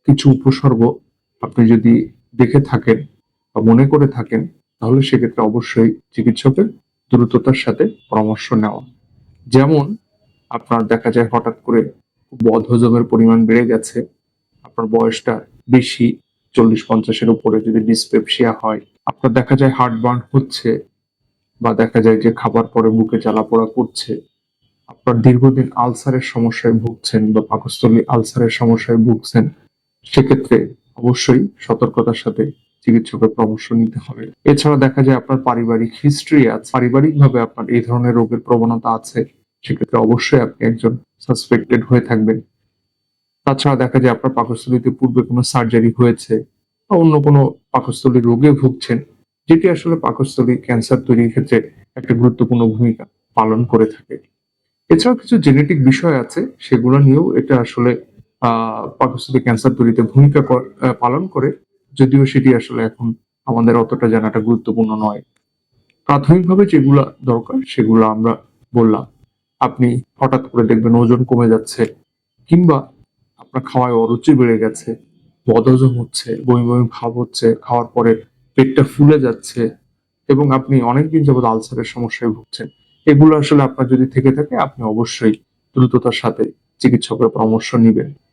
কিছু উপসর্গ আপনি যদি দেখে থাকেন বা মনে করে থাকেন, তাহলে সেক্ষেত্রে অবশ্যই চিকিৎসকের দ্রুততার সাথে পরামর্শ নেওয়া। যেমন আপনার দেখা যায় হঠাৎ করে বদহজমের পরিমাণ বেড়ে গেছে, আপনার বয়সটা বেশি, 40-50-এর উপরে যদি ডিসপেপসিয়া হয়, আপনার দেখা যায় হার্টবার্ন হচ্ছে, বা দেখা যায় যে খাবার পরে বুকে জ্বালাপোড়া করছে, আপনার দীর্ঘদিন আলসারের সমস্যায় ভুগছেন বা পাকস্থলী আলসারের সমস্যায় ভুগছেন, সেক্ষেত্রে অবশ্যই সতর্কতার সাথে চিকিৎসকের পরামর্শ নিতে হবে। এছাড়া দেখা যায় আপনার পারিবারিক হিস্ট্রি আছে, পারিবারিকভাবে আপনার এই ধরনের রোগের প্রবণতা আছে, সেক্ষেত্রে অবশ্যই আপনি একজন সাসপেক্টেড হয়ে থাকবেন। তাছাড়া দেখা যায় আপনার পাকস্থলীতে পূর্বে কোনো সার্জারি হয়েছে বা অন্য কোনো পাকস্থলীর রোগে ভুগছেন, যেটি আসলে পাকস্থলী ক্যান্সার তৈরির ক্ষেত্রে একটা গুরুত্বপূর্ণ ভূমিকা পালন করে থাকে। এছাড়াও কিছু জেনেটিক বিষয় আছে, সেগুলো নিয়েও এটা আসলে পাকস্থলী ক্যান্সার তৈরিতে ভূমিকা পালন করে, যদিও সেটি আসলে এখন আমাদের অতটা জানাটা গুরুত্বপূর্ণ নয়। প্রাথমিকভাবে যেগুলা দরকার সেগুলো আমরা বললাম। আপনি হঠাৎ করে দেখবেন ওজন কমে যাচ্ছে, কিংবা আপনার খাওয়ায় অরুচি বেড়ে গেছে, বদহজম হচ্ছে, বমি বমি ভাব হচ্ছে, খাওয়ার পরে পেটটা ফুলে যাচ্ছে, এবং আপনি অনেকদিন যাবত আলসারের সমস্যায় ভুগছেন। এগুলো আসলে আপনার যদি থেকে থাকে, আপনি অবশ্যই দ্রুততার সাথে চিকিৎসকের পরামর্শ নিবেন।